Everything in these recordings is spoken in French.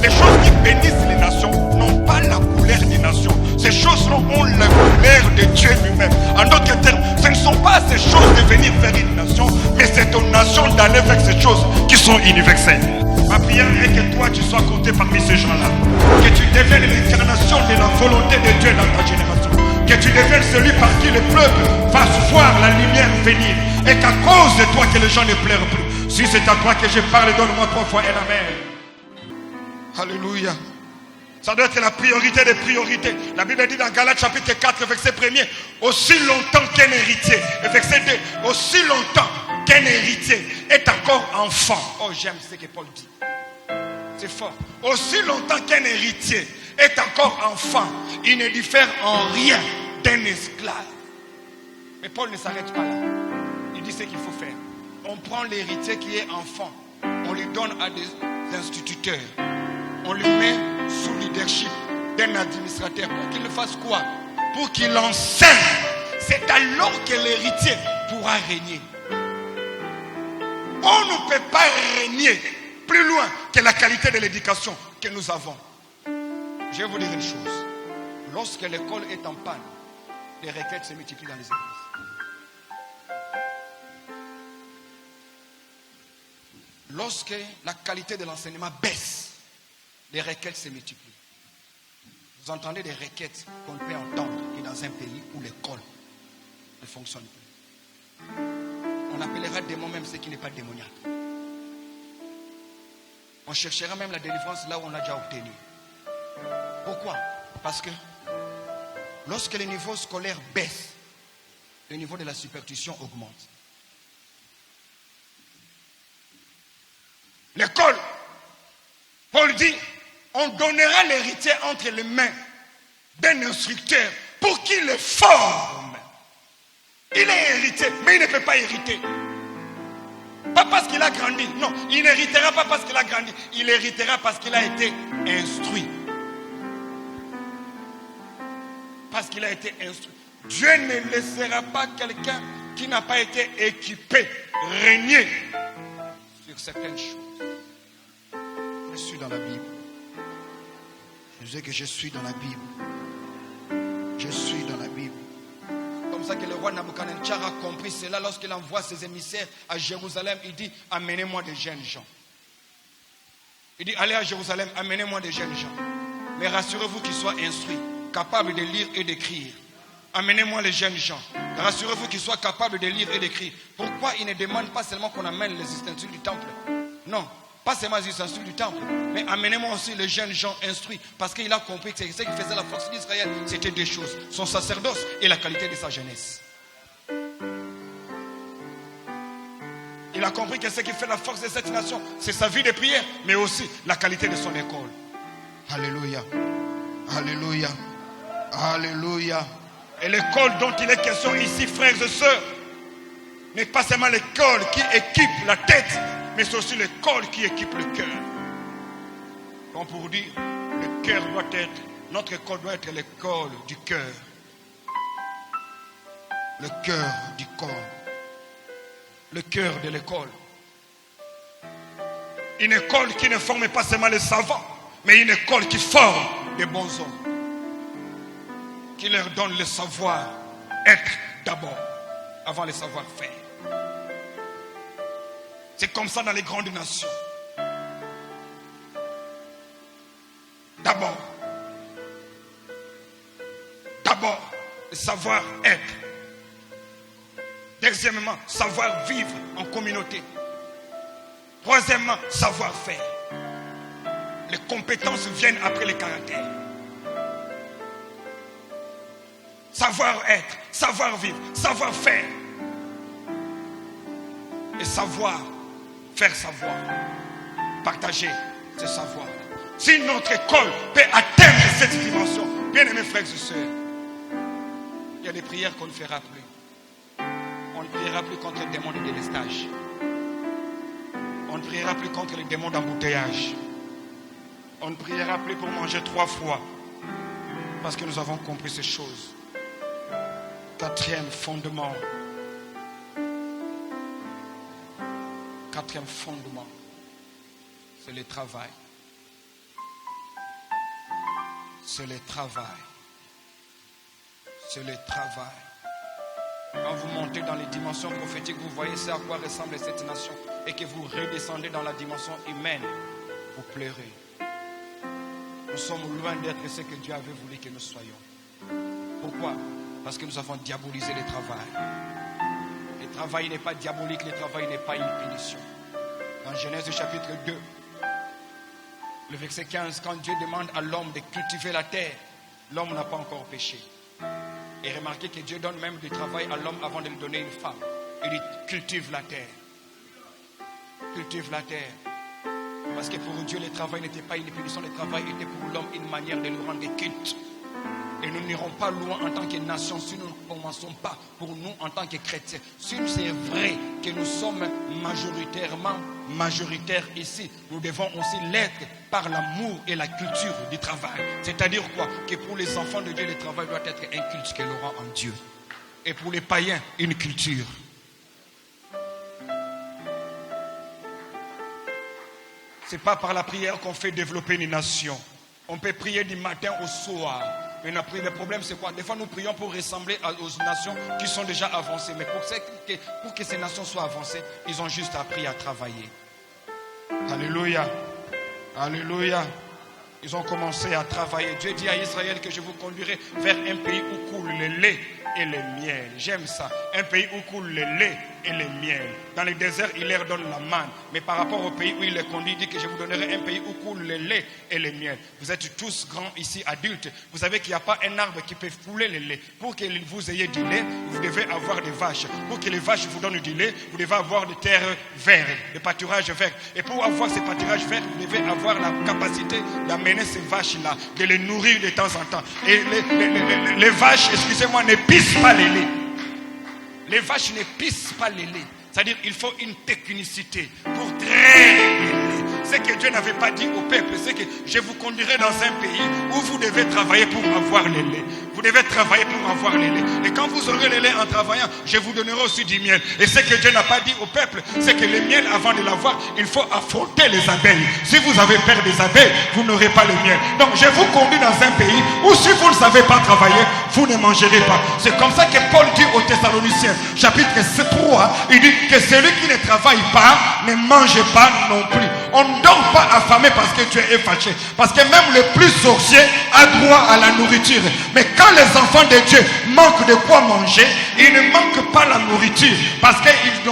Les choses qui bénissent les nations n'ont pas la couleur des nations. Ces choses-là ont la couleur de Dieu lui-même. En d'autres termes, ce ne sont pas ces choses de venir vers une nation, mais c'est aux nations d'aller vers ces choses qui sont universelles. Ma prière est que toi tu sois compté parmi ces gens-là. Que tu deviennes l'incarnation de la volonté de Dieu dans ta génération. Que tu deviennes celui par qui le peuple va voir la lumière venir. Et qu'à cause de toi que les gens ne pleurent plus. Si c'est à toi que je parle, donne-moi 3 fois un amen. Alléluia. Ça doit être la priorité des priorités. La Bible dit dans Galates chapitre 4, verset 1er, aussi longtemps qu'un héritier. Et verset 2, aussi longtemps qu'un héritier est encore enfant. Oh, j'aime ce que Paul dit. C'est fort. Aussi longtemps qu'un héritier est encore enfant, il ne diffère en rien d'un esclave. Mais Paul ne s'arrête pas là. Il dit ce qu'il faut faire. On prend l'héritier qui est enfant, on lui donne à des instituteurs, on lui met sous leadership d'un administrateur pour qu'il le fasse quoi? Pour qu'il enseigne. C'est alors que l'héritier pourra régner. On ne peut pas régner plus loin que la qualité de l'éducation que nous avons. Je vais vous dire une chose. Lorsque l'école est en panne, les requêtes se multiplient dans les églises. Lorsque la qualité de l'enseignement baisse, les requêtes se multiplient. Vous entendez des requêtes qu'on peut entendre que dans un pays où l'école ne fonctionne plus. On appellera démon même ce qui n'est pas démoniaque. On cherchera même la délivrance là où on l'a déjà obtenu. Pourquoi? Parce que lorsque le niveau scolaire baisse, le niveau de la superstition augmente. L'école, Paul dit, on donnera l'héritier entre les mains d'un instructeur pour qu'il le forme. Il est héritier, mais il ne peut pas hériter. Pas parce qu'il a grandi. Non, il n'héritera pas parce qu'il a grandi. Il héritera parce qu'il a été instruit. Parce qu'il a été instruit. Dieu ne laissera pas quelqu'un qui n'a pas été équipé régner sur certaines choses. Je suis dans la Bible. Je disais que je suis dans la Bible. Je suis dans la Bible. Comme ça que le roi Nabuchodonosor a compris cela lorsqu'il envoie ses émissaires à Jérusalem. Il dit, amenez-moi des jeunes gens. Il dit, allez à Jérusalem, amenez-moi des jeunes gens. Mais rassurez-vous qu'ils soient instruits, capables de lire et d'écrire. Amenez-moi les jeunes gens. Rassurez-vous qu'ils soient capables de lire et d'écrire. Pourquoi il ne demande pas seulement qu'on amène les ustensiles du temple? Non, pas seulement les ustensiles du temple, mais amenez-moi aussi les jeunes gens instruits. Parce qu'il a compris que ce qui faisait la force d'Israël, c'était deux choses: son sacerdoce et la qualité de sa jeunesse. Il a compris que ce qui fait la force de cette nation, c'est sa vie de prière, mais aussi la qualité de son école. Alléluia. Alléluia. Alléluia. Et l'école dont il est question ici, frères et sœurs, n'est pas seulement l'école qui équipe la tête, mais c'est aussi l'école qui équipe le cœur. Comme pour dire, le cœur doit être, notre école doit être l'école du cœur. Le cœur du corps. Le cœur de l'école. Une école qui ne forme pas seulement les savants, mais une école qui forme des bons hommes. Qui leur donne le savoir-être d'abord, avant le savoir-faire. C'est comme ça dans les grandes nations. D'abord, le savoir-être. Deuxièmement, savoir-vivre en communauté. Troisièmement, savoir-faire. Les compétences viennent après les caractères. Savoir-être, savoir-vivre, savoir-faire. Et savoir, faire savoir. Partager ce savoir. Si notre école peut atteindre cette dimension, bien-aimés frères et sœurs, il y a des prières qu'on ne fera plus. On ne priera plus contre les démons de délestage. On ne priera plus contre les démons d'embouteillage. On ne priera plus pour manger 3 fois. Parce que nous avons compris ces choses. Quatrième fondement. Quatrième fondement. C'est le travail. c'est le travail. C'est le travail. Quand vous montez dans les dimensions prophétiques, vous voyez c'est à quoi ressemble cette nation. Et que vous redescendez dans la dimension humaine, vous pleurez. Nous sommes loin d'être ce que Dieu avait voulu que nous soyons. Pourquoi? Parce que nous avons diabolisé le travail. Le travail n'est pas diabolique, le travail n'est pas une punition. Dans Genèse chapitre 2, le verset 15, quand Dieu demande à l'homme de cultiver la terre, l'homme n'a pas encore péché. Et remarquez que Dieu donne même du travail à l'homme avant de lui donner une femme. Il dit cultive la terre. Cultive la terre. Parce que pour Dieu, le travail n'était pas une punition, le travail était pour l'homme une manière de lui rendre culte. Et nous n'irons pas loin en tant que nation si nous ne commençons pas pour nous en tant que chrétiens. Si c'est vrai que nous sommes majoritaires ici, nous devons aussi l'être par l'amour et la culture du travail. C'est-à-dire quoi? Que pour les enfants de Dieu, le travail doit être un culte qu'elle aura en Dieu. Et pour les païens, une culture. Ce n'est pas par la prière qu'on fait développer une nation. On peut prier du matin au soir. Mais le problème c'est quoi? Des fois nous prions pour ressembler aux nations qui sont déjà avancées. Mais pour que ces nations soient avancées, ils ont juste appris à travailler. Alléluia. Alléluia. Ils ont commencé à travailler. Dieu dit à Israël que je vous conduirai vers un pays où coule le lait et le miel. J'aime ça. Un pays où coule le lait et le miel. Dans le désert, il leur donne la manne. Mais par rapport au pays où il les conduit, il dit que je vous donnerai un pays où coule le lait et le miel. Vous êtes tous grands ici, adultes. Vous savez qu'il n'y a pas un arbre qui peut couler le lait. Pour que vous ayez du lait, vous devez avoir des vaches. Pour que les vaches vous donnent du lait, vous devez avoir des terres vertes, des pâturages verts. Et pour avoir ces pâturages verts, vous devez avoir la capacité d'amener ces vaches-là, de les nourrir de temps en temps. Et les vaches, excusez-moi, ne pissent pas les laits. Les vaches ne pissent pas les laits. C'est-à-dire qu'il faut une technicité pour traire les laits. Ce que Dieu n'avait pas dit au peuple, c'est que je vous conduirai dans un pays où vous devez travailler pour avoir les laits. Vous devez travailler pour avoir les laits. Et quand vous aurez les laits en travaillant, je vous donnerai aussi du miel. Et ce que Dieu n'a pas dit au peuple, c'est que le miel, avant de l'avoir, il faut affronter les abeilles. Si vous avez peur des abeilles, vous n'aurez pas le miel. Donc je vous conduis dans un pays où si vous ne savez pas travailler, vous ne mangerez pas. C'est comme ça que Paul dit aux Thessaloniciens, chapitre 3, il dit que celui qui ne travaille pas, ne mange pas non plus. On ne dort pas affamé parce que tu es fâché. Parce que même le plus sorcier a droit à la nourriture. Mais quand les enfants de Dieu manquent de quoi manger, ils ne manquent pas la nourriture parce qu'ils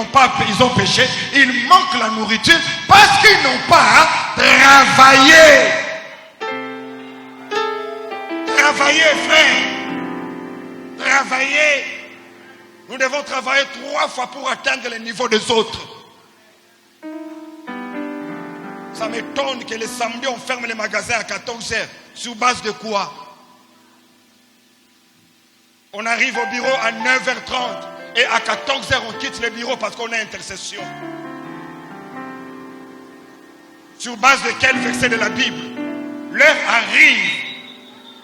ont péché. Ils manquent la nourriture parce qu'ils n'ont pas travaillé. Travailler, frère. Travailler. Nous devons travailler 3 fois pour atteindre le niveau des autres. Ça m'étonne que les samedis on ferme les magasins à 14h. Sur base de quoi? On arrive au bureau à 9h30 et à 14h on quitte le bureau parce qu'on a intercession. Sur base de quel verset de la Bible? L'heure arrive,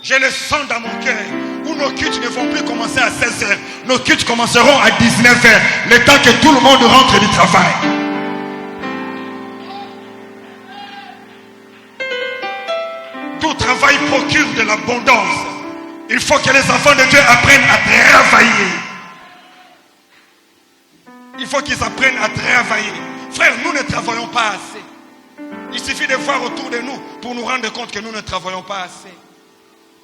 je le sens dans mon cœur, où nos cultes ne vont plus commencer à 16h. Nos cultes commenceront à 19h, le temps que tout le monde rentre du travail. Tout travail procure de l'abondance. Il faut que les enfants de Dieu apprennent à travailler. Il faut qu'ils apprennent à travailler. Frère, nous ne travaillons pas assez. Il suffit de voir autour de nous pour nous rendre compte que nous ne travaillons pas assez.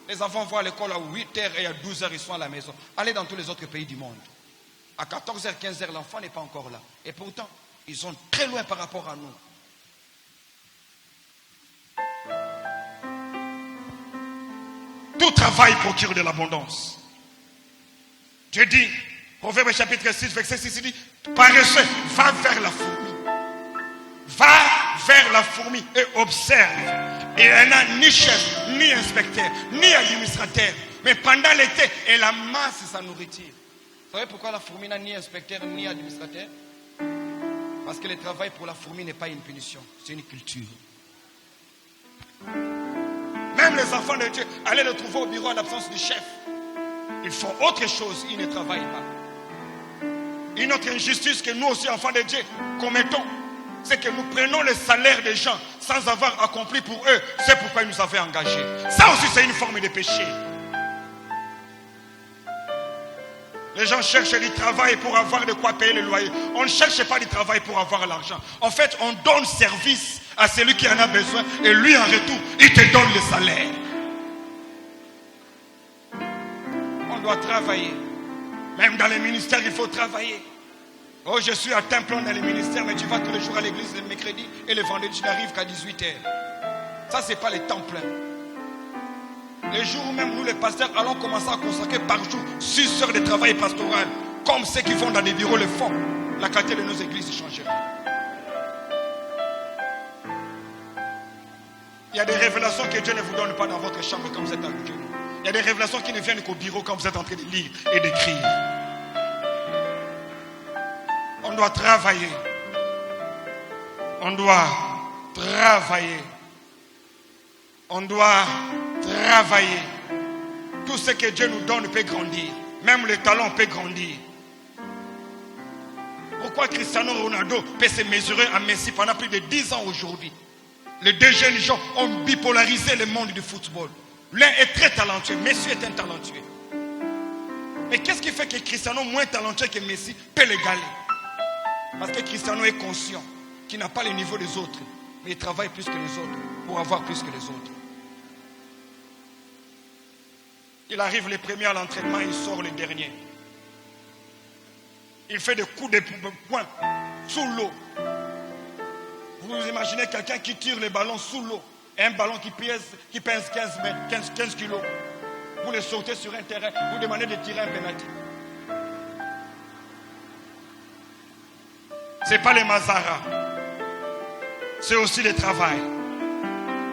Les enfants vont à l'école à 8h et à 12h ils sont à la maison. Allez dans tous les autres pays du monde. À 14h, 15h, l'enfant n'est pas encore là. Et pourtant, ils sont très loin par rapport à nous. Tout travail procure de l'abondance. Dieu dit, Proverbe chapitre 6, verset 6, il dit, paresseux, va vers la fourmi. Va vers la fourmi et observe. Et elle n'a ni chef, ni inspecteur, ni administrateur. Mais pendant l'été, elle amasse sa nourriture. Vous savez pourquoi la fourmi n'a ni inspecteur, ni administrateur? Parce que le travail pour la fourmi n'est pas une punition, c'est une culture. Même les enfants de Dieu, allez le trouver au bureau en l'absence du chef. Ils font autre chose, ils ne travaillent pas. Une autre injustice que nous aussi, enfants de Dieu, commettons, c'est que nous prenons le salaire des gens sans avoir accompli pour eux c'est pourquoi ils nous avaient engagés. Ça aussi c'est une forme de péché. Les gens cherchent du travail pour avoir de quoi payer le loyer. On ne cherche pas du travail pour avoir l'argent. En fait, on donne service à celui qui en a besoin et lui en retour, il te donne le salaire. On doit travailler. Même dans les ministères, il faut travailler. Oh, je suis à temps plein dans les ministères, mais tu vas tous les jours à l'église le mercredi et le vendredi, tu n'arrives qu'à 18h. Ça, ce n'est pas les temps pleins. Les jours où même nous, les pasteurs, allons commencer à consacrer par jour 6 heures de travail pastoral, comme ceux qui vont dans des bureaux le font, la qualité de nos églises changera. Il y a des révélations que Dieu ne vous donne pas dans votre chambre quand vous êtes avec nous. Il y a des révélations qui ne viennent qu'au bureau quand vous êtes en train de lire et d'écrire. On doit travailler. On doit travailler. On doit travailler. Tout ce que Dieu nous donne peut grandir. Même le talent peut grandir. Pourquoi Cristiano Ronaldo peut se mesurer à Messi pendant plus de 10 ans aujourd'hui? Les deux jeunes gens ont bipolarisé le monde du football. L'un est très talentueux, Messi est un talentueux. Mais qu'est-ce qui fait que Cristiano, moins talentueux que Messi, peut l'égaler? Parce que Cristiano est conscient qu'il n'a pas le niveau des autres, mais il travaille plus que les autres pour avoir plus que les autres. Il arrive le premier à l'entraînement, il sort le dernier. Il fait des coups de poing sous l'eau. Vous imaginez quelqu'un qui tire les ballons sous l'eau. Un ballon qui pèse 15 kilos. Vous le sortez sur un terrain, vous demandez de tirer un penalty. Ce n'est pas les Mazara. C'est aussi le travail.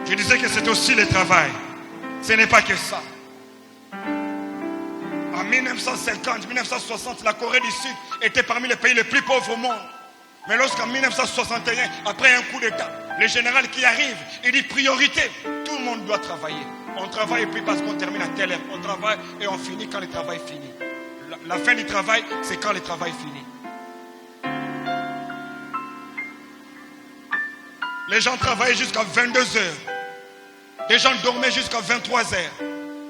Je disais que c'est aussi le travail. Ce n'est pas que ça. En 1950, 1960, la Corée du Sud était parmi les pays les plus pauvres au monde. Mais lorsqu'en 1961, après un coup d'État, le général qui arrive, il dit priorité. Tout le monde doit travailler. On travaille et puis parce qu'on termine à telle heure. On travaille et on finit quand le travail finit. La fin du travail, c'est quand le travail finit. Les gens travaillaient jusqu'à 22 heures. Les gens dormaient jusqu'à 23 heures.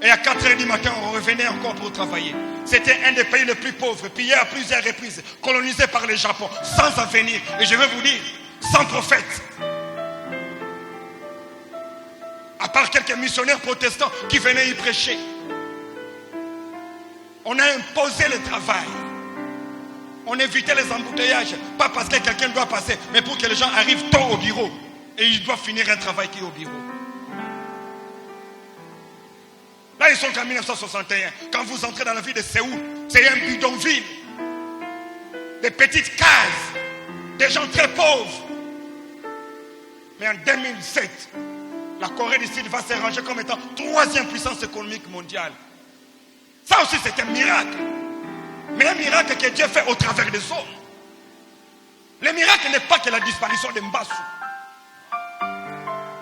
Et à 4 heures du matin, on revenait encore pour travailler. C'était un des pays les plus pauvres, pillé à plusieurs reprises, colonisé par le Japon, sans avenir. Et je vais vous dire, sans prophète. À part quelques missionnaires protestants qui venaient y prêcher. On a imposé le travail. On évitait les embouteillages. Pas parce que quelqu'un doit passer, mais pour que les gens arrivent tôt au bureau. Et ils doivent finir un travail qui est au bureau. Là, ils sont qu'en 1961. Quand vous entrez dans la ville de Séoul, c'est un bidonville. Des petites cases. Des gens très pauvres. Mais en 2007, la Corée du Sud va se ranger comme étant 3e puissance économique mondiale. Ça aussi, c'est un miracle. Mais un miracle que Dieu fait au travers des hommes. Le miracle n'est pas que la disparition de Mbassou.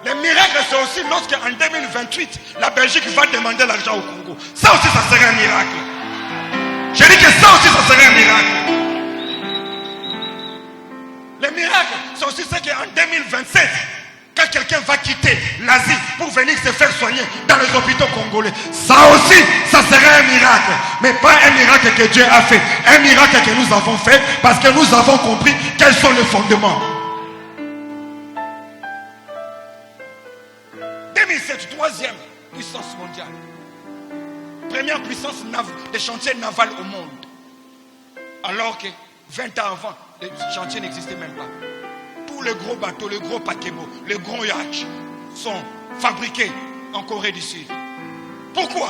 Le miracle, c'est aussi lorsqu'en 2028, la Belgique va demander l'argent au Congo. Ça aussi, ça serait un miracle. Je dis que ça aussi, ça serait un miracle. Le miracle, c'est aussi ce qu'en 2027, quand quelqu'un va quitter l'Asie pour venir se faire soigner dans les hôpitaux congolais, ça aussi, ça serait un miracle. Mais pas un miracle que Dieu a fait. Un miracle que nous avons fait parce que nous avons compris quels sont les fondements. 2007, 3e puissance mondiale. Première puissance des chantiers navals au monde. Alors que 20 ans avant, les chantiers n'existaient même pas. Tous les gros bateaux, les gros paquebots, les gros yachts sont fabriqués en Corée du Sud. Pourquoi?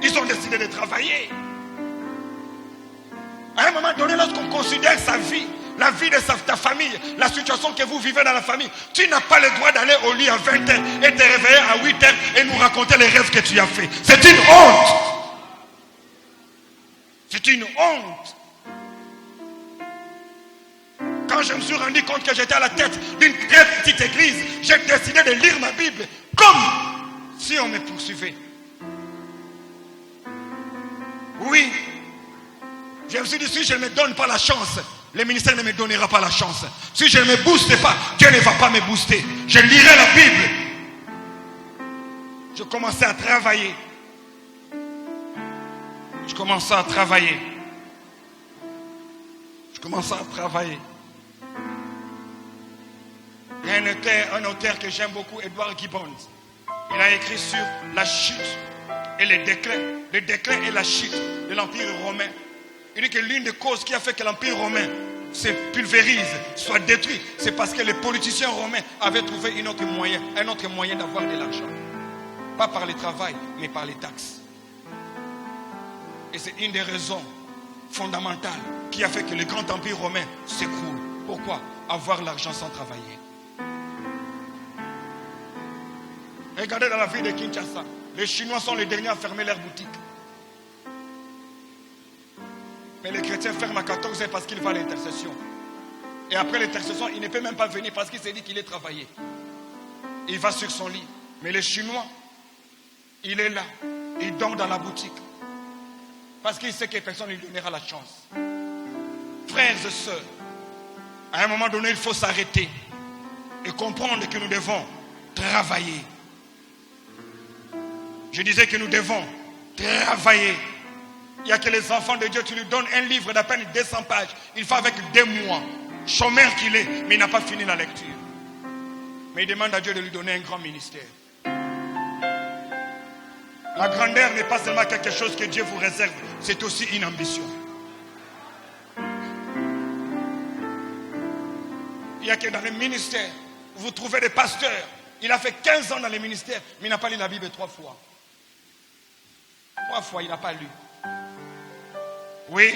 Ils ont décidé de travailler. À un moment donné, lorsqu'on considère sa vie, la vie de ta famille, la situation que vous vivez dans la famille, tu n'as pas le droit d'aller au lit à 20h et te réveiller à 8h et nous raconter les rêves que tu as fait. C'est une honte. C'est une honte. Quand je me suis rendu compte que j'étais à la tête d'une très petite église, j'ai décidé de lire ma Bible comme si on me poursuivait. Oui. Je me suis dit, si je ne me donne pas la chance le ministère ne me donnera pas la chance. Si je ne me booste pas, Dieu ne va pas me booster. Je lirai la Bible. Je commençais à travailler. Je commençais à travailler. Il y a un auteur que j'aime beaucoup, Edward Gibbons. Il a écrit sur la chute et le déclin et la chute de l'Empire romain. Il dit que l'une des causes qui a fait que l'Empire romain se pulvérise, soit détruit, c'est parce que les politiciens romains avaient trouvé un autre moyen d'avoir de l'argent. Pas par le travail, mais par les taxes. Et c'est une des raisons fondamentales qui a fait que le grand empire romain s'écroule. Pourquoi? Avoir l'argent sans travailler. Regardez dans la ville de Kinshasa, les Chinois sont les derniers à fermer leurs boutiques. Mais les chrétiens ferment à 14 heures parce qu'ils vont à l'intercession. Et après l'intercession, il ne peut même pas venir parce qu'il s'est dit qu'il est travaillé. Il va sur son lit. Mais les Chinois, il est là. Il dort dans la boutique. Parce qu'il sait que personne ne lui donnera la chance. Frères et sœurs, à un moment donné, il faut s'arrêter et comprendre que nous devons travailler. Je disais que nous devons travailler. Il n'y a que les enfants de Dieu, tu lui donnes un livre d'à peine 200 pages. Il fait avec 2 mois. Chômeur qu'il est, mais il n'a pas fini la lecture. Mais il demande à Dieu de lui donner un grand ministère. La grandeur n'est pas seulement quelque chose que Dieu vous réserve, c'est aussi une ambition. Il n'y a que dans le ministère, vous trouvez des pasteurs. Il a fait 15 ans dans le ministère, mais il n'a pas lu la Bible 3 fois. 3 fois, il n'a pas lu. Oui,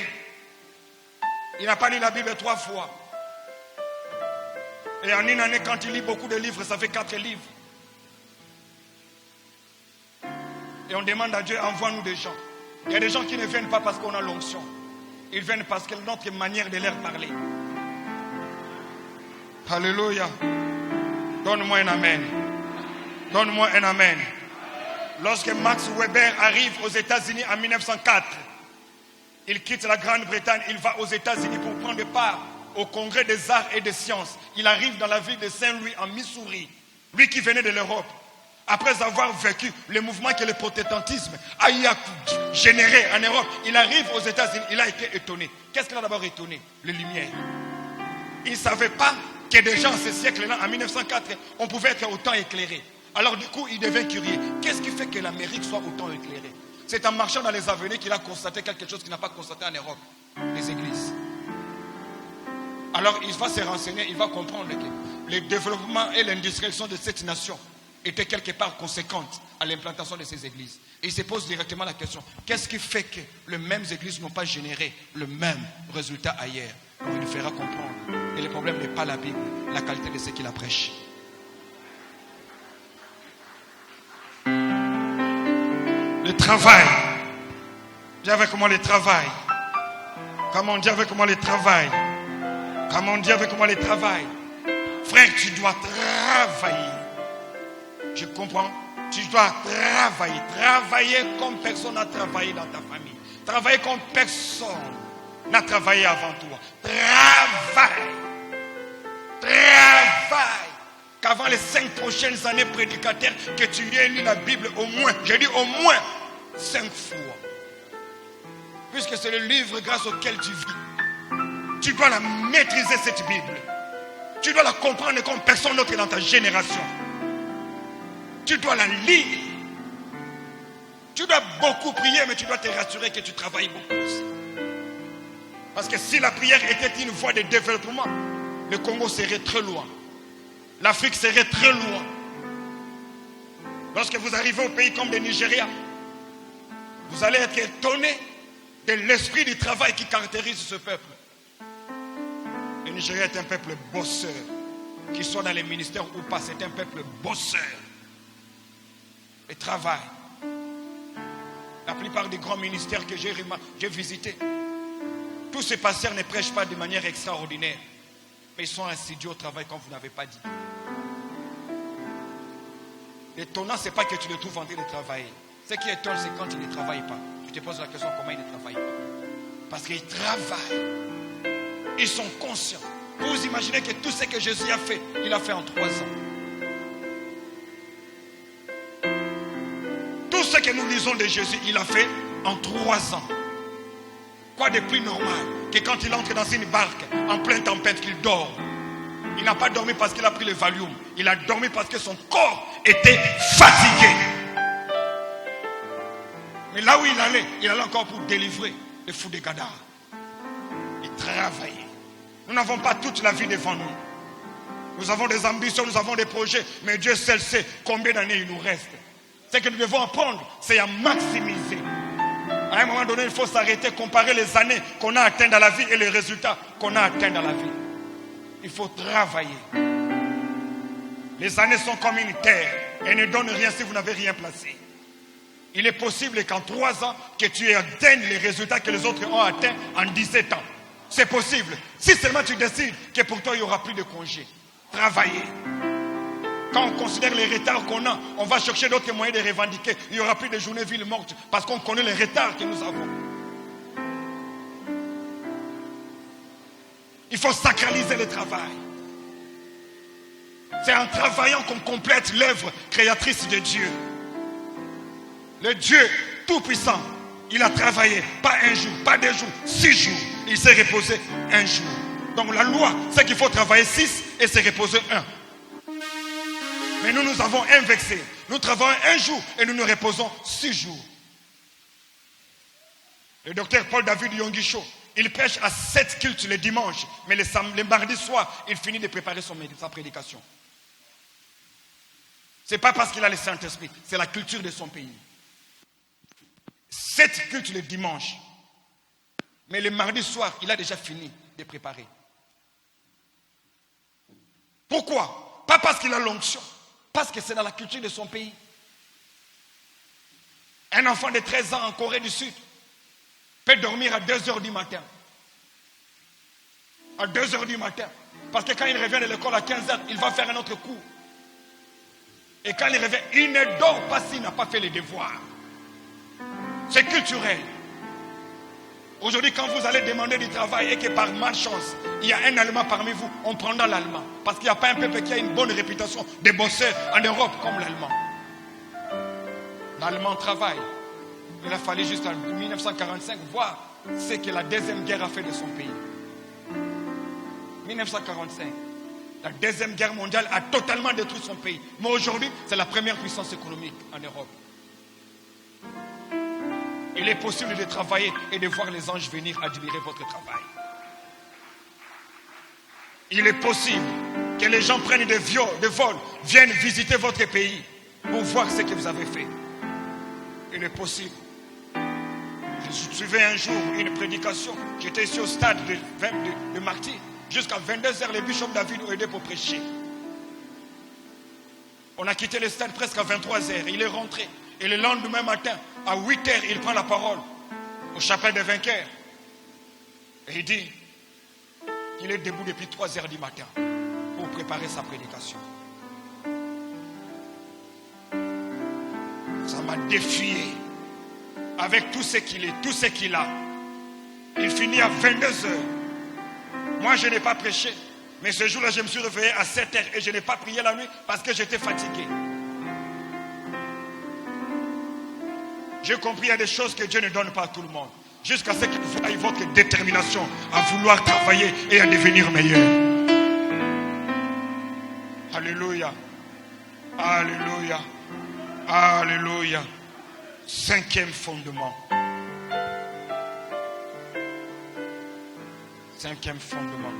il n'a pas lu la Bible 3 fois. Et en une année, quand il lit beaucoup de livres, ça fait 4 livres. Et on demande à Dieu, envoie-nous des gens. Il y a des gens qui ne viennent pas parce qu'on a l'onction. Ils viennent parce que notre manière de leur parler. Alléluia. Donne-moi un amen. Donne-moi un amen. Lorsque Max Weber arrive aux États-Unis en 1904, il quitte la Grande-Bretagne, il va aux États-Unis pour prendre part au Congrès des arts et des sciences. Il arrive dans la ville de Saint-Louis en Missouri. Lui qui venait de l'Europe. Après avoir vécu le mouvement que le protestantisme a généré en Europe, il arrive aux États-Unis, il a été étonné. Qu'est-ce qu'il a d'abord étonné? Les lumières. Il ne savait pas que déjà en ce siècle-là, en 1904, on pouvait être autant éclairé. Alors du coup, il devient curieux. Qu'est-ce qui fait que l'Amérique soit autant éclairée? C'est en marchant dans les avenues qu'il a constaté quelque chose qu'il n'a pas constaté en Europe. Les églises. Alors il va se renseigner, il va comprendre que le développement et l'industrialisation de cette nation était quelque part conséquente à l'implantation de ces églises. Et il se pose directement la question, qu'est-ce qui fait que les mêmes églises n'ont pas généré le même résultat ailleurs? Il nous fera comprendre. Et le problème n'est pas la Bible, la qualité de ce qu'il la prêche. Le travail. Dis avec moi le travail. Comment on dit avec moi le travail? Comment on dit avec moi le travail? Frère, tu dois travailler. Je comprends. Tu dois travailler. Travailler comme personne n'a travaillé dans ta famille. Travailler comme personne n'a travaillé avant toi. Travaille. Travaille. Qu'avant les 5 prochaines années prédicataires, que tu aies lu la Bible au moins, j'ai dit au moins 5 fois. Puisque c'est le livre grâce auquel tu vis. Tu dois la maîtriser, cette Bible. Tu dois la comprendre comme personne d'autre dans ta génération. Tu dois la lire. Tu dois beaucoup prier, mais tu dois te rassurer que tu travailles beaucoup aussi. Parce que si la prière était une voie de développement, le Congo serait très loin. L'Afrique serait très loin. Lorsque vous arrivez au pays comme le Nigeria, vous allez être étonné de l'esprit du travail qui caractérise ce peuple. Le Nigeria est un peuple bosseur. Qu'il soit dans les ministères ou pas, c'est un peuple bosseur. Et travail. La plupart des grands ministères que j'ai visités, tous ces pasteurs ne prêchent pas de manière extraordinaire. Mais ils sont insidieux au travail comme vous n'avez pas dit. L'étonnant, ce n'est pas que tu le trouves en train de travailler. Ce qui étonne, c'est quand il ne travaille pas. Tu te poses la question comment il ne travaille pas. Parce qu'il travaille. Ils sont conscients. Vous imaginez que tout ce que Jésus a fait, il a fait en 3 ans. Tout ce que nous lisons de Jésus, il a fait en 3 ans. Quoi de plus normal que quand il entre dans une barque en pleine tempête qu'il dort? Il n'a pas dormi parce qu'il a pris le Valium. Il a dormi parce que son corps était fatigué. Mais là où il allait encore pour délivrer les fous de Gadara. Il travaillait. Nous n'avons pas toute la vie devant nous. Nous avons des ambitions, nous avons des projets, mais Dieu seul sait combien d'années il nous reste. Ce que nous devons apprendre, c'est à maximiser. À un moment donné, il faut s'arrêter, comparer les années qu'on a atteintes dans la vie et les résultats qu'on a atteints dans la vie. Il faut travailler. Les années sont comme une terre et ne donnent rien si vous n'avez rien placé. Il est possible qu'en 3 ans, que tu atteignes les résultats que les autres ont atteints en 17 ans. C'est possible. Si seulement tu décides que pour toi, il n'y aura plus de congés. Travailler. Quand on considère les retards qu'on a, on va chercher d'autres moyens de revendiquer. Il n'y aura plus de journées villes mortes parce qu'on connaît les retards que nous avons. Il faut sacraliser le travail. C'est en travaillant qu'on complète l'œuvre créatrice de Dieu. Le Dieu tout-puissant, il a travaillé, pas 1 jour, pas 2 jours, 6 jours. Il s'est reposé 1 jour. Donc la loi, c'est qu'il faut travailler 6 et se reposer 1. Mais nous avons inversé. Nous travaillons 1 jour et nous nous reposons 6 jours. Le docteur Paul David Yongisho, il prêche à 7 cultes le dimanche, mais le mardi soir, il finit de préparer sa prédication. Ce n'est pas parce qu'il a le Saint-Esprit, c'est la culture de son pays. 7 cultes le dimanche, mais le mardi soir, il a déjà fini de préparer. Pourquoi? Pas parce qu'il a l'onction, parce que c'est dans la culture de son pays. Un enfant de 13 ans en Corée du Sud peut dormir à 2h du matin. À 2h du matin. Parce que quand il revient de l'école à 15h, il va faire un autre cours. Et quand il revient, il ne dort pas s'il n'a pas fait les devoirs. C'est culturel. Aujourd'hui, quand vous allez demander du travail et que par malchance, il y a un Allemand parmi vous, on prendra l'Allemand. Parce qu'il n'y a pas un peuple qui a une bonne réputation de bosseur en Europe comme l'Allemand. L'Allemand travaille. Il a fallu juste en 1945 voir ce que la Deuxième Guerre a fait de son pays. 1945. La Deuxième Guerre mondiale a totalement détruit son pays. Mais aujourd'hui, c'est la première puissance économique en Europe. Il est possible de travailler et de voir les anges venir admirer votre travail. Il est possible que les gens prennent des vols, viennent visiter votre pays pour voir ce que vous avez fait. Il est possible. Je suivais un jour une prédication. J'étais ici au stade de Martyr. Jusqu'à 22h, les bishops David ont aidé pour prêcher. On a quitté le stade presque à 23h. Il est rentré. Et le lendemain matin, à 8h, il prend la parole au chapelle des vainqueurs. Et il dit qu'il est debout depuis 3h du matin pour préparer sa prédication. Ça m'a défié. Avec tout ce qu'il est, tout ce qu'il a. Il finit à 22h. Moi, je n'ai pas prêché. Mais ce jour-là, je me suis réveillé à 7h et je n'ai pas prié la nuit parce que j'étais fatigué. J'ai compris, il y a des choses que Dieu ne donne pas à tout le monde. Jusqu'à ce qu'il voie votre détermination à vouloir travailler et à devenir meilleur. Alléluia. Alléluia. Alléluia. 5e fondement. 5e fondement.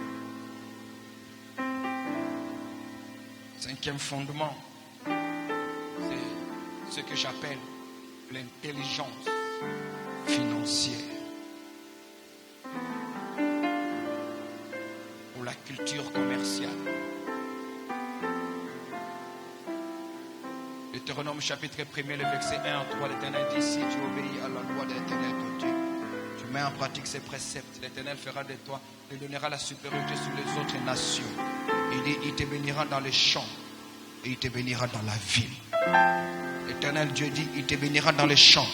5e fondement, c'est ce que j'appelle l'intelligence financière. Ou la culture commerciale. Deutéronome chapitre 1er, le verset 1 à 3, l'Éternel dit: si tu obéis à la loi de l'Éternel ton Dieu, tu mets en pratique ses préceptes, l'Éternel fera de toi, te donnera la supériorité sur les autres nations. Il dit: il te bénira dans les champs et il te bénira dans la ville. L'Éternel Dieu dit: il te bénira dans les champs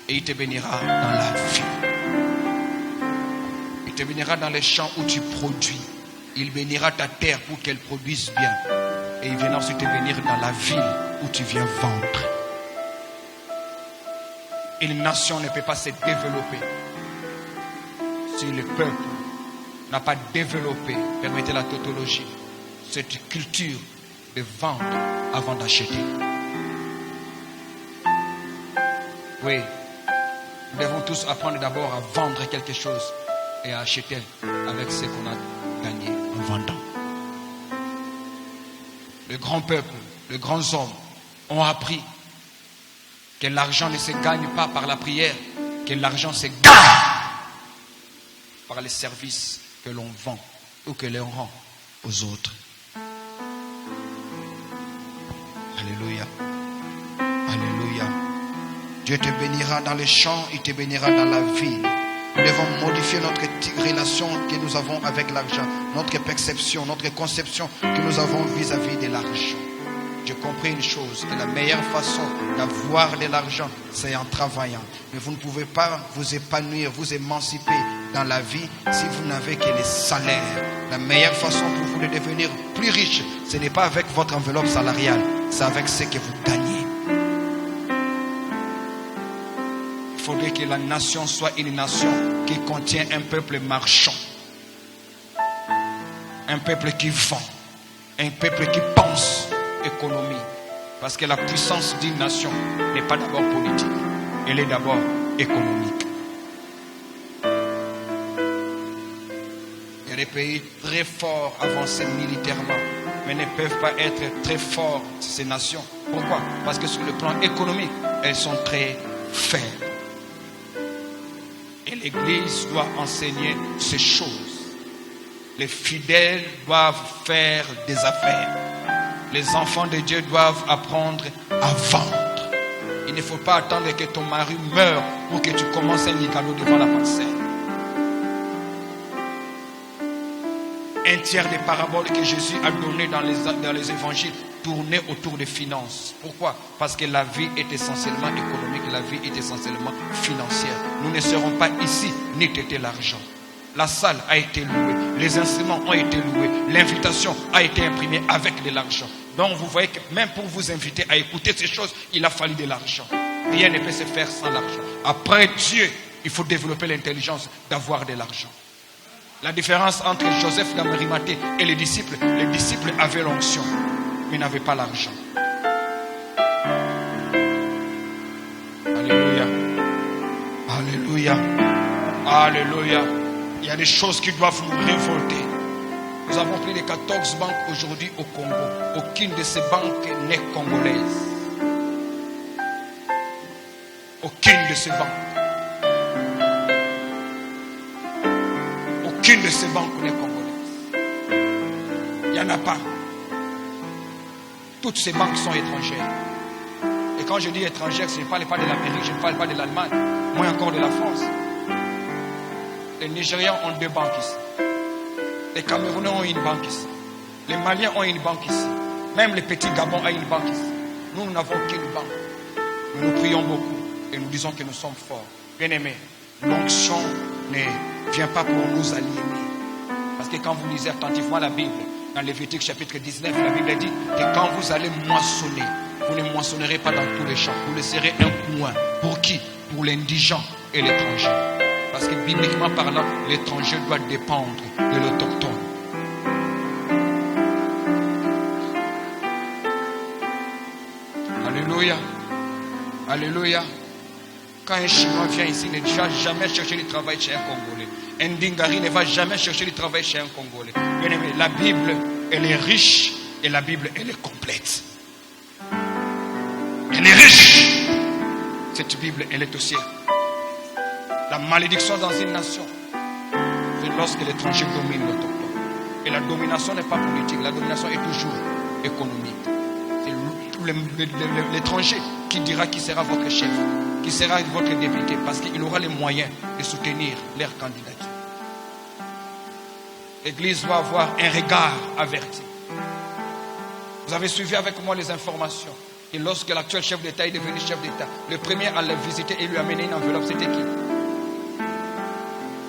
et il te bénira dans la ville. te bénira dans les champs où tu produis. Il bénira ta terre pour qu'elle produise bien. Et il viendra ensuite te bénir dans la ville où tu viens vendre. Une nation ne peut pas se développer si le peuple n'a pas développé, permettez la tautologie, cette culture de vendre avant d'acheter. Oui, nous devons tous apprendre d'abord à vendre quelque chose et à acheter avec ce qu'on a gagné en vendant. Le grand peuple, les grands hommes ont appris que l'argent ne se gagne pas par la prière, que l'argent se gagne par les services que l'on vend ou que l'on rend aux autres. Alléluia. Alléluia. Dieu te bénira dans les champs, il te bénira dans la ville. Nous devons modifier notre relation que nous avons avec l'argent, notre perception, notre conception que nous avons vis-à-vis de l'argent. J'ai compris une chose, que la meilleure façon d'avoir de l'argent, c'est en travaillant. Mais vous ne pouvez pas vous épanouir, vous émanciper dans la vie si vous n'avez que les salaires. La meilleure façon pour vous de devenir plus riche, ce n'est pas avec votre enveloppe salariale, c'est avec ce que vous gagnez. Il faudrait que la nation soit une nation qui contient un peuple marchand, un peuple qui vend, un peuple qui pense économie. Parce que la puissance d'une nation n'est pas d'abord politique, elle est d'abord économique. Il y a des pays très forts, avancés militairement, mais ne peuvent pas être très forts, ces nations. Pourquoi? Parce que sur le plan économique, elles sont très faibles. Et l'Église doit enseigner ces choses. Les fidèles doivent faire des affaires. Les enfants de Dieu doivent apprendre à vendre. Il ne faut pas attendre que ton mari meure pour que tu commences un ligalo devant la parcelle. Un tiers des paraboles que Jésus a données dans les évangiles tournaient autour des finances. Pourquoi? Parce que la vie est essentiellement économique, la vie est essentiellement financière. Nous ne serons pas ici ni têter l'argent. La salle a été louée, les instruments ont été loués, l'invitation a été imprimée avec de l'argent. Donc vous voyez que même pour vous inviter à écouter ces choses, il a fallu de l'argent. Rien ne peut se faire sans l'argent. Après Dieu, il faut développer l'intelligence d'avoir de l'argent. La différence entre Joseph d'Arimathée et les disciples avaient l'onction, mais n'avaient pas l'argent. Alléluia. Alléluia. Alléluia. Il y a des choses qui doivent nous révolter. Nous avons plus de 14 banques aujourd'hui au Congo. Aucune de ces banques n'est congolaise. Aucune de ces banques. Aucune de ces banques n'est congolaise. Il n'y en a pas. Toutes ces banques sont étrangères. Et quand je dis étrangères, je ne parle pas de l'Amérique, je ne parle pas de l'Allemagne, moins encore de la France. Les Nigérians ont 2 banques ici. Les Camerounais ont une banque ici. Les Maliens ont une banque ici. Même les petits Gabons ont une banque ici. Nous n'avons qu'une banque. Nous prions beaucoup et nous disons que nous sommes forts. Bien-aimés, l'onction ne vient pas pour nous aliéner. Parce que quand vous lisez attentivement la Bible, dans Lévitique chapitre 19, la Bible dit que quand vous allez moissonner, vous ne moissonnerez pas dans tous les champs. Vous laisserez un coin. Pour qui? Pour l'indigent et l'étranger. Parce que bibliquement parlant, l'étranger doit dépendre de l'autochtone. Alléluia. Alléluia. Quand un Chinois vient ici, il ne va jamais chercher du travail chez un Congolais. Un Dingari ne va jamais chercher du travail chez un Congolais. Bien aimé, la Bible, elle est riche et la Bible, elle est complète. Elle est riche. Cette Bible, elle est au ciel. La malédiction dans une nation, c'est lorsque l'étranger domine l'autochtone. Et la domination n'est pas politique, la domination est toujours économique. C'est l'étranger qui dira qui sera votre chef, qui sera votre député, parce qu'il aura les moyens de soutenir leur candidature. L'Église doit avoir un regard averti. Vous avez suivi avec moi les informations. Et lorsque l'actuel chef d'État est devenu chef d'État, le premier à le visiter et lui amener une enveloppe, c'était qui?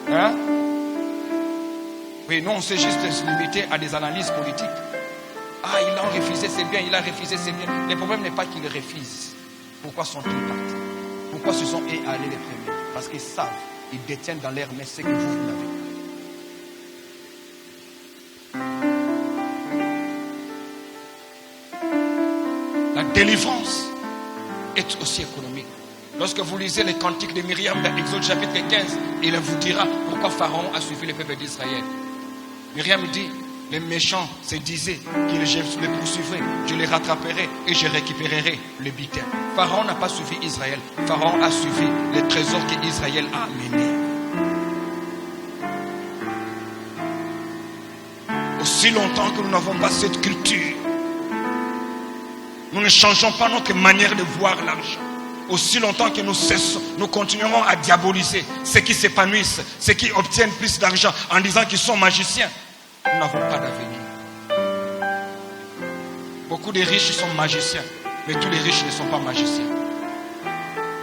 Hein? Oui, nous on sait juste se limiter à des analyses politiques. Ah, il a refusé, c'est bien, il a refusé, c'est bien. Le problème n'est pas qu'il refuse. Pourquoi sont-ils partis? Pourquoi se sont allés les premiers? Parce qu'ils savent, ils détiennent dans leur main ce que vous n'avez. La délivrance est aussi économique. Lorsque vous lisez les cantiques de Myriam dans Exode chapitre 15, il vous dira pourquoi Pharaon a suivi le peuple d'Israël. Myriam dit, les méchants se disaient que je les poursuivrai, je les rattraperai et je récupérerai le butin. Pharaon n'a pas suivi Israël. Pharaon a suivi les trésors qu'Israël a amenés. Aussi longtemps que nous n'avons pas cette culture, nous ne changeons pas notre manière de voir l'argent. Aussi longtemps que nous continuerons à diaboliser ceux qui s'épanouissent, ceux qui obtiennent plus d'argent en disant qu'ils sont magiciens, nous n'avons pas d'avenir. Beaucoup de riches sont magiciens, mais tous les riches ne sont pas magiciens.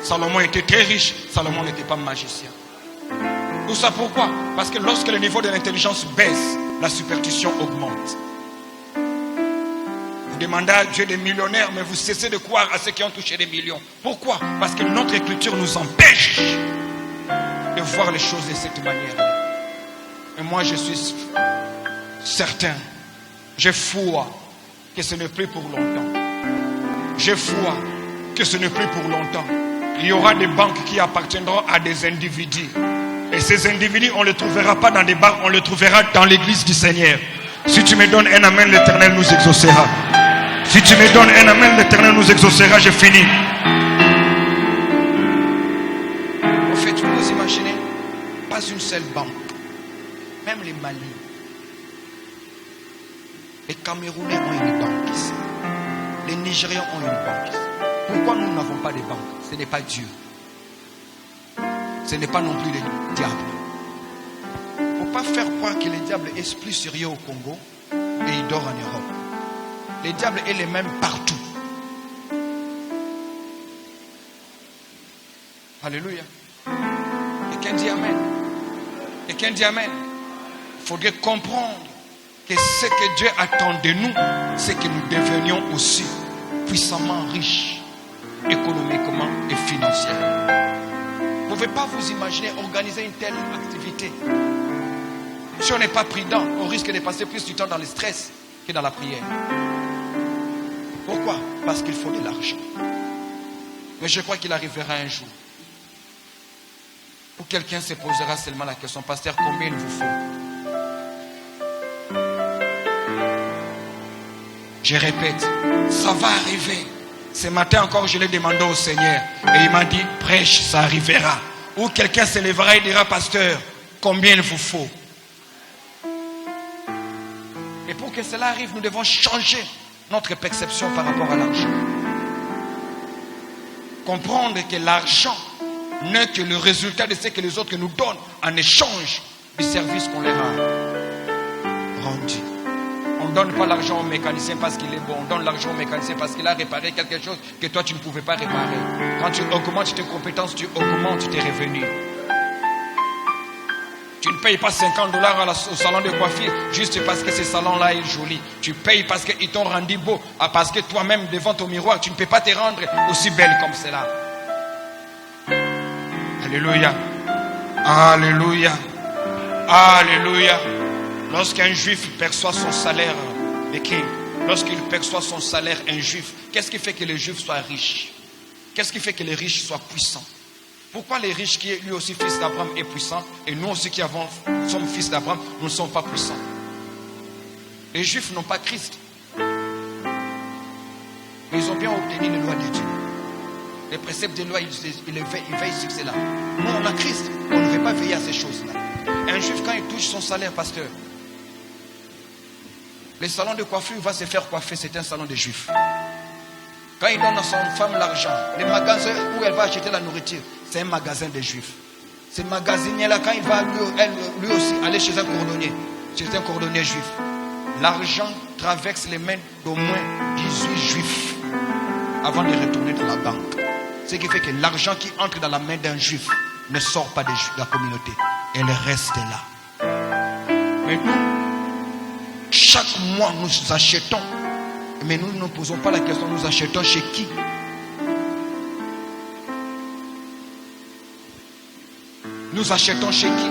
Salomon était très riche, Salomon n'était pas magicien. Tout ça pourquoi? Parce que lorsque le niveau de l'intelligence baisse, la superstition augmente. Vous demandez à Dieu des millionnaires, mais vous cessez de croire à ceux qui ont touché des millions. Pourquoi? Parce que notre écriture nous empêche de voir les choses de cette manière. Et moi je suis certain, j'ai foi que ce n'est plus pour longtemps. J'ai foi que ce n'est plus pour longtemps. Il y aura des banques qui appartiendront à des individus. Et ces individus, on ne les trouvera pas dans des banques, on les trouvera dans l'église du Seigneur. Si tu me donnes un amen, l'Éternel nous exaucera. Si tu me donnes un amen, l'Éternel nous exaucera. J'ai fini. En fait, vous imaginez, pas une seule banque. Même les Mali. Les Camerounais ont une banque ici. Les Nigériens ont une banque ici. Pourquoi nous n'avons pas de banque? Ce n'est pas Dieu. Ce n'est pas non plus le diable. Il ne faut pas faire croire que le diable est plus sérieux au Congo et il dort en Europe. Le diable est le même partout. Alléluia. Quelqu'un dit Amen. Quelqu'un dit Amen. Il faudrait comprendre que ce que Dieu attend de nous, c'est que nous devenions aussi puissamment riches, économiquement et financièrement. Vous ne pouvez pas vous imaginer organiser une telle activité. Si on n'est pas prudent, on risque de passer plus du temps dans le stress que dans la prière. Pourquoi? Parce qu'il faut de l'argent. Mais je crois qu'il arrivera un jour où quelqu'un se posera seulement la question, pasteur, combien il vous faut? Je répète, ça va arriver. Ce matin encore, je l'ai demandé au Seigneur. Et il m'a dit, prêche, ça arrivera. Ou quelqu'un se lèvera et dira, pasteur, combien il vous faut? Et pour que cela arrive, nous devons changer notre perception par rapport à l'argent. Comprendre que l'argent n'est que le résultat de ce que les autres nous donnent en échange du service qu'on leur a rendu. On ne donne pas l'argent au mécanicien parce qu'il est bon. On donne l'argent au mécanicien parce qu'il a réparé quelque chose que toi tu ne pouvais pas réparer. Quand tu augmentes tes compétences, tu augmentes tes revenus. Tu ne payes pas $50 au salon de coiffure juste parce que ce salon-là est joli. Tu payes parce qu'ils t'ont rendu beau. Parce que toi-même, devant ton miroir, tu ne peux pas te rendre aussi belle comme cela. Alléluia. Alléluia. Alléluia. Lorsqu'un juif perçoit son salaire, lorsqu'il perçoit son salaire, un juif, qu'est-ce qui fait que le juif soit riche? Qu'est-ce qui fait que les riches soient puissants? Pourquoi les riches qui est lui aussi fils d'Abraham est puissant et nous aussi qui sommes fils d'Abraham, nous ne sommes pas puissants? Les juifs n'ont pas Christ. Mais ils ont bien obtenu les lois de Dieu. Les préceptes des lois, ils veillent sur cela. Nous, on a Christ. On ne veut pas veiller à ces choses-là. Un juif, quand il touche son salaire, pasteur, le salon de coiffure va se faire coiffer, c'est un salon de juifs. Quand il donne à son femme l'argent, le magasin où elle va acheter la nourriture, c'est un magasin de juifs. Ce magasin-là, quand il va lui aussi aller chez un cordonnier, c'est un cordonnier juif. L'argent traverse les mains d'au moins 18 juifs avant de retourner dans la banque. Ce qui fait que l'argent qui entre dans la main d'un juif ne sort pas de la communauté. Elle reste là. Mais nous, chaque mois, nous achetons. Mais nous ne posons pas la question, nous achetons chez qui? Nous achetons chez qui?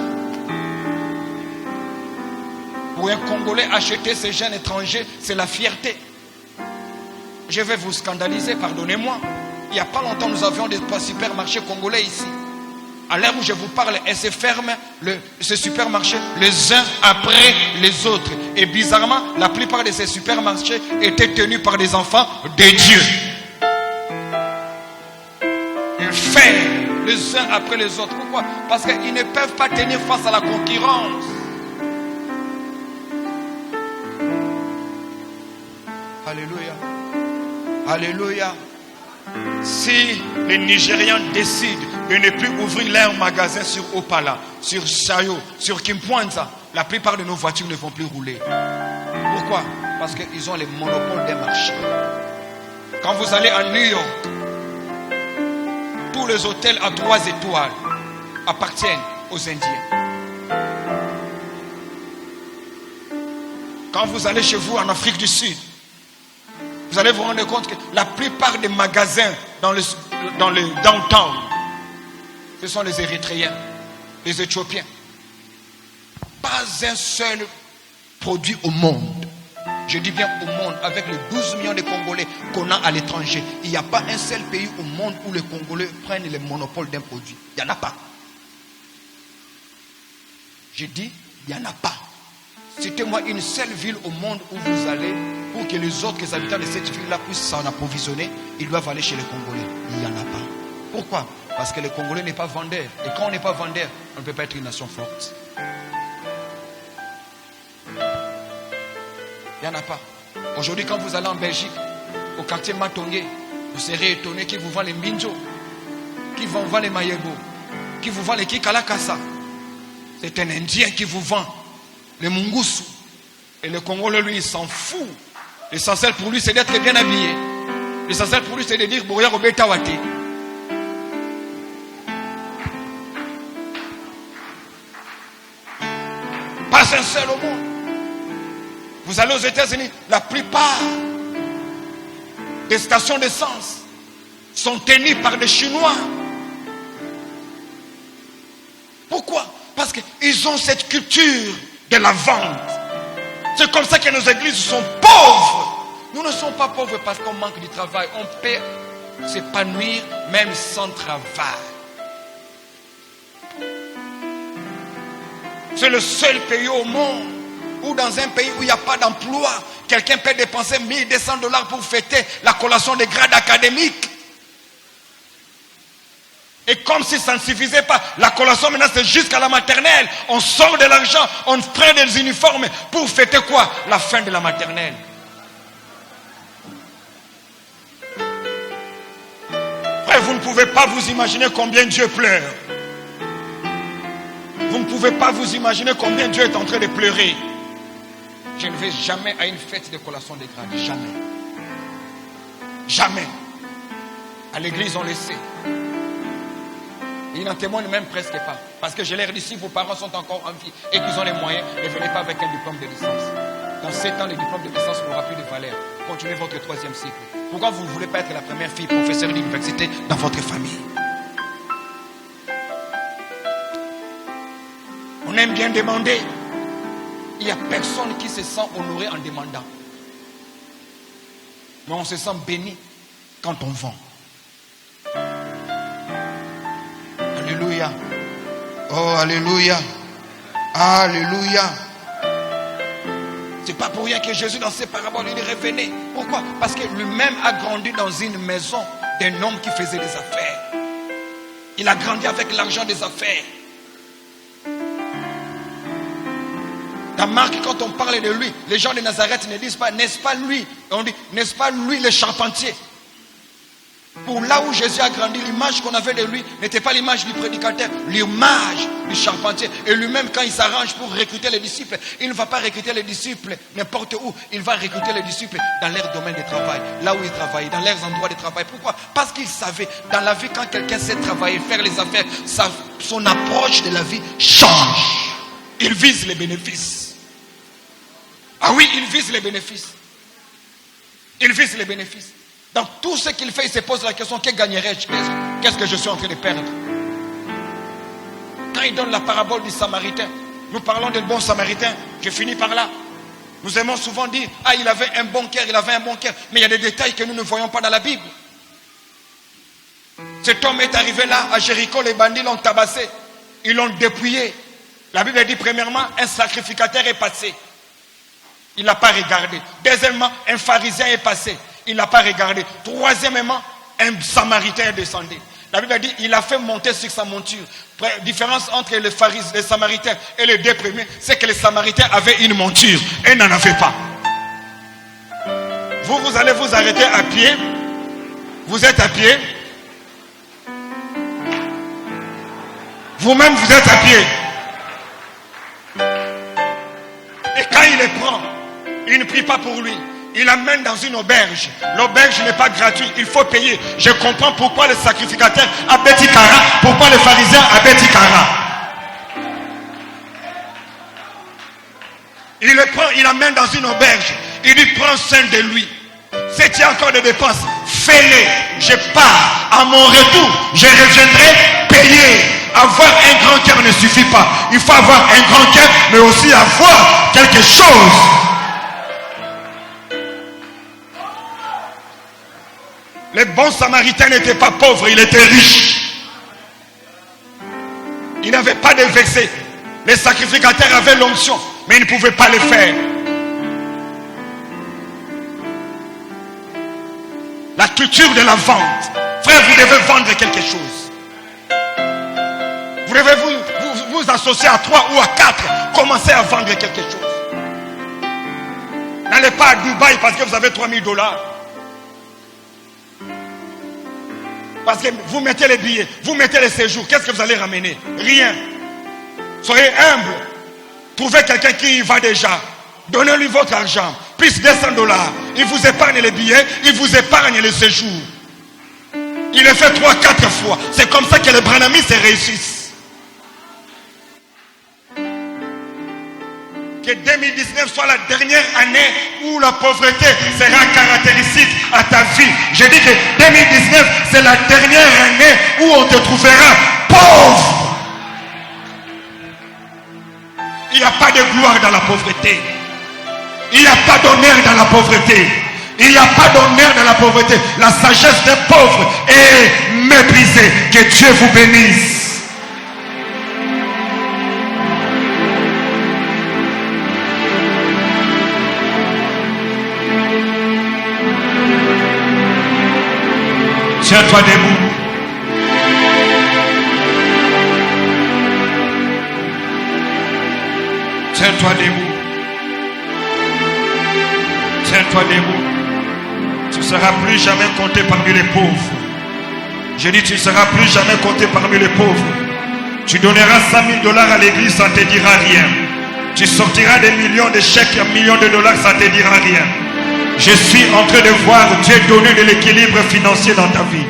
Pour un Congolais, acheter ces jeunes étrangers, c'est la fierté. Je vais vous scandaliser, pardonnez-moi. Il n'y a pas longtemps, nous avions des supermarchés congolais ici. À l'heure où je vous parle, elles se ferment, ces supermarchés, les uns après les autres. Et bizarrement, la plupart de ces supermarchés étaient tenus par des enfants de Dieu. Ils ferment les uns après les autres. Pourquoi? Parce qu'ils ne peuvent pas tenir face à la concurrence. Alléluia. Alléluia. Si les Nigérians décident de ne plus ouvrir leur magasin sur Opala, sur Sayo, sur Kimpwanza, la plupart de nos voitures ne vont plus rouler. Pourquoi? Parce qu'ils ont les monopoles des marchés. Quand vous allez à New York, tous les hôtels à 3 étoiles appartiennent aux Indiens. Quand vous allez chez vous en Afrique du Sud, vous allez vous rendre compte que la plupart des magasins dans le downtown, ce sont les Érythréens, les Éthiopiens. Pas un seul produit au monde. Je dis bien au monde, avec les 12 millions de Congolais qu'on a à l'étranger. Il n'y a pas un seul pays au monde où les Congolais prennent le monopole d'un produit. Il n'y en a pas. Je dis, il n'y en a pas. Citez-moi une seule ville au monde où vous allez, pour que les autres habitants de cette ville-là puissent s'en approvisionner, ils doivent aller chez les Congolais. Il n'y en a pas. Pourquoi? Parce que le Congolais n'est pas vendeur. Et quand on n'est pas vendeur, on ne peut pas être une nation forte. Il n'y en a pas. Aujourd'hui, quand vous allez en Belgique, au quartier Matongé, vous serez étonné qui vous vend les Minjo, qui vous vend les Mayego, qui vous vend les Kikalakasa. C'est un Indien qui vous vend les Mungusu. Et le Congolais, lui, il s'en fout. L'essentiel pour lui, c'est d'être bien habillé. L'essentiel pour lui, c'est de dire Boya Robeta Wate. Pas un seul au monde. Vous allez aux États-Unis, la plupart des stations d'essence sont tenues par des Chinois. Pourquoi? Parce qu'ils ont cette culture de la vente. C'est comme ça que nos églises sont pauvres. Nous ne sommes pas pauvres parce qu'on manque du travail. On peut s'épanouir même sans travail. C'est le seul pays au monde où dans un pays où il n'y a pas d'emploi, quelqu'un peut dépenser $1,200 pour fêter la collation des grades académiques. Et comme si ça ne suffisait pas, la collation maintenant c'est jusqu'à la maternelle. On sort de l'argent, on prend des uniformes pour fêter quoi? La fin de la maternelle. Frère, vous ne pouvez pas vous imaginer combien Dieu pleure. Vous ne pouvez pas vous imaginer combien Dieu est en train de pleurer. Je ne vais jamais à une fête de collation des grades. Jamais. Jamais. À l'église, on le sait. Ils n'en témoignent même presque pas. Parce que je leur dis, si vos parents sont encore en vie et qu'ils ont les moyens, ne venez pas avec un diplôme de licence. Dans 7 ans, le diplôme de licence n'aura plus de valeur. Continuez votre 3e cycle. Pourquoi vous ne voulez pas être la première fille professeure d'université dans votre famille? On aime bien demander. Il n'y a personne qui se sent honoré en demandant. Mais on se sent béni quand on vend. Alléluia. Oh, alléluia. Alléluia. C'est pas pour rien que Jésus dans ses paraboles, il revenait. Pourquoi? Parce que lui-même a grandi dans une maison d'un homme qui faisait des affaires. Il a grandi avec l'argent des affaires. Dans Marc, quand on parle de lui, les gens de Nazareth ne disent pas, n'est-ce pas lui? On dit, n'est-ce pas lui le charpentier? Pour là où Jésus a grandi, l'image qu'on avait de lui n'était pas l'image du prédicateur, l'image du charpentier. Et lui-même, quand il s'arrange pour recruter les disciples, il ne va pas recruter les disciples n'importe où. Il va recruter les disciples dans leur domaine de travail, là où ils travaillent, dans leurs endroits de travail. Pourquoi? Parce qu'il savait, dans la vie, quand quelqu'un sait travailler, faire les affaires, son approche de la vie change. Il vise les bénéfices. Ah oui, il vise les bénéfices. Il vise les bénéfices. Dans tout ce qu'il fait, il se pose la question, que gagnerais-je? Qu'est-ce que je suis en train de perdre? Quand il donne la parabole du Samaritain, nous parlons du bon Samaritain, je finis par là. Nous aimons souvent dire, ah, il avait un bon cœur, il avait un bon cœur. Mais il y a des détails que nous ne voyons pas dans la Bible. Cet homme est arrivé là, à Jéricho, les bandits l'ont tabassé. Ils l'ont dépouillé. La Bible dit, premièrement, un sacrificateur est passé. Il n'a pas regardé. Deuxièmement, un pharisien est passé. Il n'a pas regardé. Troisièmement, un samaritain est descendu. La Bible dit, il a fait monter sur sa monture. La différence entre les pharisiens, les samaritains et les deux premiers, c'est que les samaritains avaient une monture et n'en avaient pas. Vous allez vous arrêter à pied. Vous êtes à pied. Vous-même, vous êtes à pied. Et quand il les prend, il ne prie pas pour lui. Il l'amène dans une auberge. L'auberge n'est pas gratuite, il faut payer. Je comprends pourquoi les sacrificateurs à Betikara, pourquoi les pharisiens à Betikara. Il le prend, il l'amène dans une auberge. Il lui prend soin de lui. Si tu as encore des dépenses, fais-les. Je pars. À mon retour, je reviendrai payer. Avoir un grand cœur ne suffit pas. Il faut avoir un grand cœur, mais aussi avoir quelque chose. Les bons samaritains n'étaient pas pauvres, il était riche. Il n'avait pas de vexé. Les sacrificateurs avaient l'onction, mais ils ne pouvaient pas le faire. La culture de la vente. Frère, vous devez vendre quelque chose. Vous devez vous associer à 3 ou à 4. Commencez à vendre quelque chose. N'allez pas à Dubaï parce que vous avez $3000. Parce que vous mettez les billets, vous mettez les séjours. Qu'est-ce que vous allez ramener? Rien. Soyez humble. Trouvez quelqu'un qui y va déjà. Donnez-lui votre argent. Plus $200. Il vous épargne les billets, il vous épargne les séjours. Il le fait 3-4 fois. C'est comme ça que les Branhamis se réussissent. Que 2019 soit la dernière année où la pauvreté sera caractéristique à ta vie. Je dis que 2019 c'est la dernière année où on te trouvera pauvre. Il n'y a pas de gloire dans la pauvreté. Il n'y a pas d'honneur dans la pauvreté. Il n'y a pas d'honneur dans la pauvreté. La sagesse des pauvres est méprisée. Que Dieu vous bénisse. Tiens-toi debout. Tiens-toi debout. Tiens-toi debout. Tu ne seras plus jamais compté parmi les pauvres. Je dis, tu ne seras plus jamais compté parmi les pauvres. Tu donneras $100 000 à l'église, ça ne te dira rien. Tu sortiras des millions de chèques, $1 million, ça ne te dira rien. Je suis en train de voir Dieu donner de l'équilibre financier dans ta vie.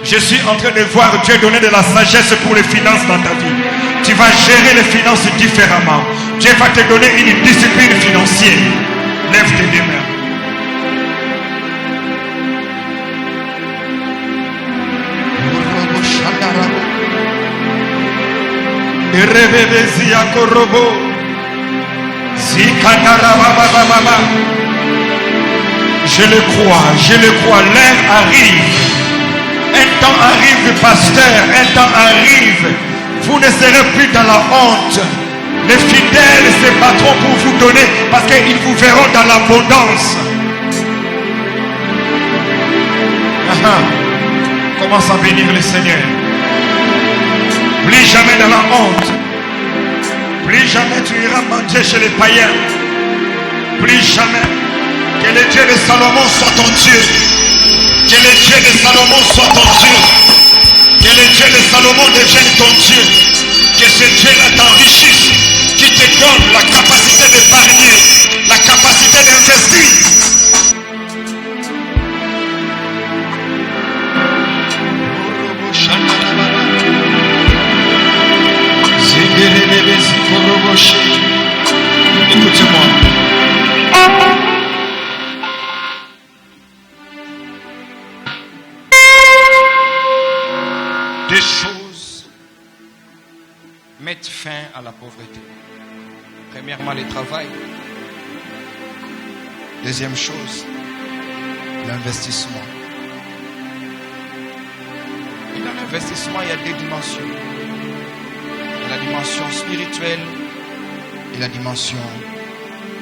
Je suis en train de voir Dieu donner de la sagesse pour les finances dans ta vie. Tu vas gérer les finances différemment. Dieu va te donner une discipline financière. Lève tes deux mains. Je le crois, l'heure arrive. Un temps arrive, pasteur, un temps arrive. Vous ne serez plus dans la honte. Les fidèles se battront pour vous donner parce qu'ils vous verront dans l'abondance. Commence à bénir le Seigneur. Plus jamais dans la honte. Plus jamais tu iras manger chez les païens. Plus jamais. Que le Dieu de Salomon soit ton Dieu. Que le Dieu de Salomon soit ton Dieu. Que le Dieu de Salomon devienne ton Dieu. Que ce Dieu-là t'enrichisse. Qui te donne la capacité d'épargner. La capacité d'investir. Écoutez-moi. Deux choses mettent fin à la pauvreté. Premièrement, le travail. Deuxième chose, l'investissement. Et dans l'investissement, il y a deux dimensions. Il y a la dimension spirituelle et la dimension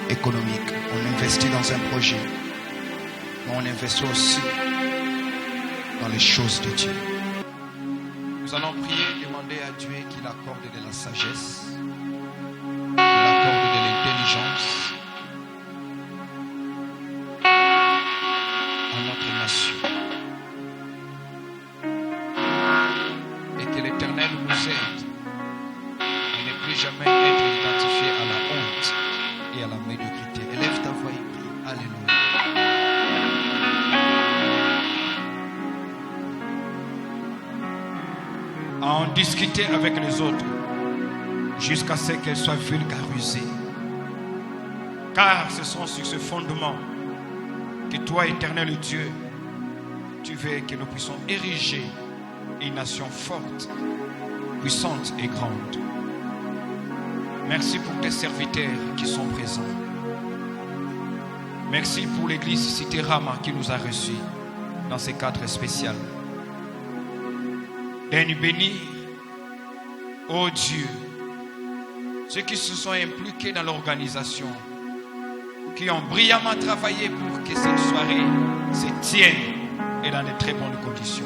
économique. On investit dans un projet, mais on investit aussi dans les choses de Dieu. Nous allons prier et demander à Dieu qu'il accorde de la sagesse, qu'il accorde de l'intelligence à notre nation. Et que l'Éternel nous aide à ne plus jamais être identifié à la honte et à la médiocrité. Élève ta voix et prie. Alléluia. À en discuter avec les autres jusqu'à ce qu'elles soient vulgarisées. Car ce sont sur ce fondement que toi, éternel Dieu, tu veux que nous puissions ériger une nation forte, puissante et grande. Merci pour tes serviteurs qui sont présents. Merci pour l'église Cité Rama qui nous a reçus dans ces cadres spéciaux. Daigne bénir, ô Dieu, ceux qui se sont impliqués dans l'organisation, qui ont brillamment travaillé pour que cette soirée se tienne et dans de très bonnes conditions.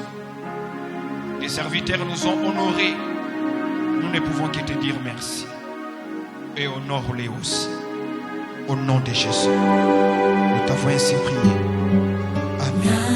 Les serviteurs nous ont honorés. Nous ne pouvons que te dire merci. Et honore-les aussi. Au nom de Jésus. Nous t'avons ainsi prié. Amen.